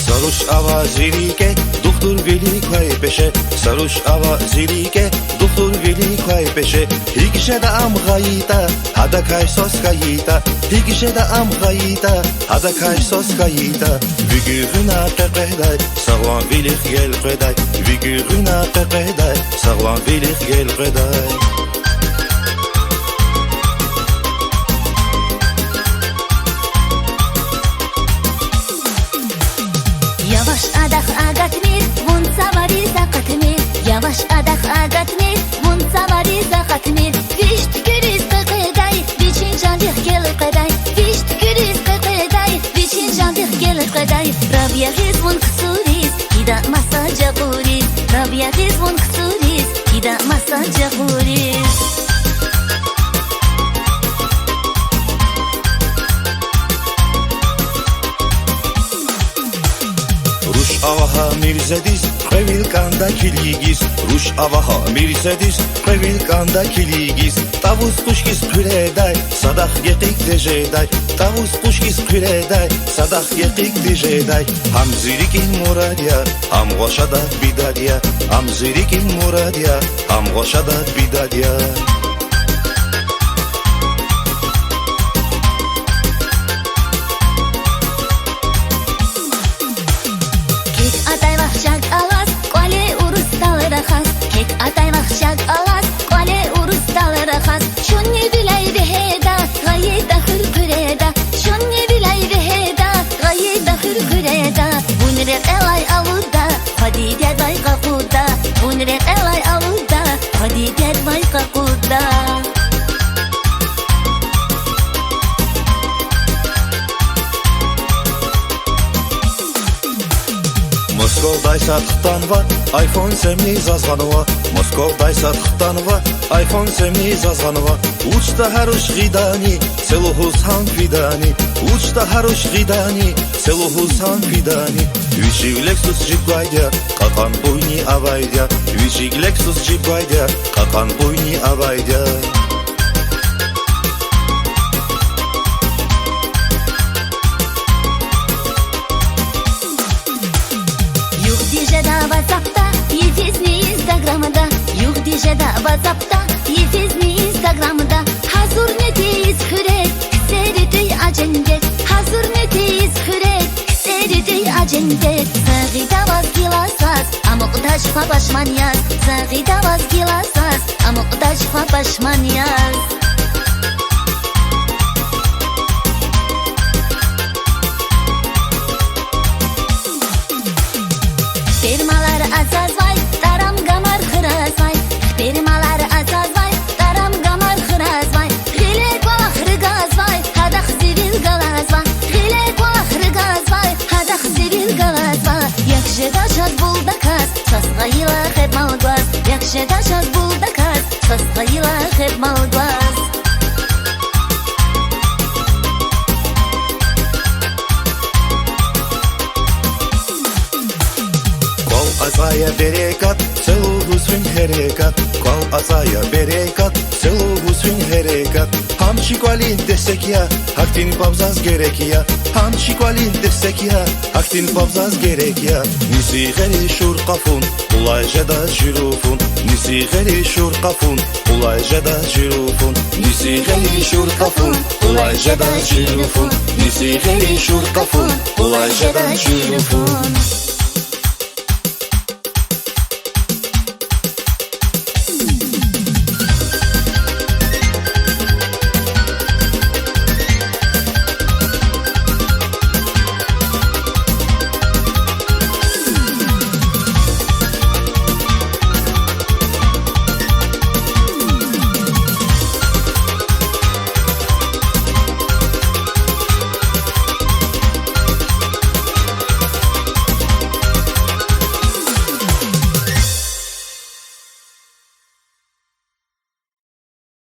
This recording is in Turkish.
Sarush ava zirike, doktor velikay peşe. Sarush ava zirike, doktor velikay peşe. Hikişe de am gayita, hada kay sos kayita. Hikişe de am gayita, hada kay sos kayita. Vigürüna teqeday, sağlam velik gel qeday. Vigürüna teqeday, sağlam velik gel qeday. Yavaş adak agatmir, vun savari zakatmir. Yavaş adak agatmir, vun savari zakatmir. Viş tükürüz kıkıday, viçin canlık gel kıday. Viş tükürüz kıkıday, viçin canlık gel kıday. Rabia giz vun ksuriz, hida masaja buriz. Rabia giz vun ksuriz, hida masaja buriz. Rush avaha mirzediz, previlkanda kiligiz. Rush avaha mirzediz, previlkanda kiligiz. Tavus kuşkiz küreday, sadak yetik dejeday. Tavus kuşkiz küreday, sadak yetik dejeday. Ham zirikin muradya, ham goşada bidadya. Ham zirikin muradya, ham goşada bidadya. Moskov'daysa tıktanva, iPhone 7 zazganova. Moskov'daysa tıktanva, iPhone 7 zazganova. Uçta haruş gidani, seluhuz han fidani. Uçta haruş gidani, seluhuz han fidani. Vişig Lexus jibgaydia, kakan buyni avaydia. Vişig Lexus jibgaydia, kakan buyni avaydia. WhatsApp'ta, yetizni Instagram'da. Hazır netiz hürek, seridi acendet. Hazır netiz hürek, seridi acendet. Zagida vazgilasaz, amokdaş fa başman yaz. Zagida vazgilasaz, amokdaş fa başman yaz. Firmalar azaz vay, taram gamar hıraz vay. Firmalar azaz vay, taram gamar hıraz vay. Gilek vahır gaz vay, hadak zivil galaz vay. Gilek vahır gaz vay, hadak zivil galaz vay. Yakşı da çaz bulda kaz, sasgayla hep malgaz. Yakşı da çaz bulda kaz, sasgayla hep malgaz. Asaya berekat, seluhuzun herekat. Kol asaya berekat, seluhuzun herekat. Ham şikwalin desek ya, haktin pabzaz gerek ya. Ham şikwalin desek ya, haktin pabzaz gerek ya. Nisi geri şur kafun, ulayca da jürufun. Nisi geri şur kafun, ulayca da jürufun. Nisi geri şur kafun, ulayca da jürufun. Nisi geri şur kafun, ulayca da jürufun.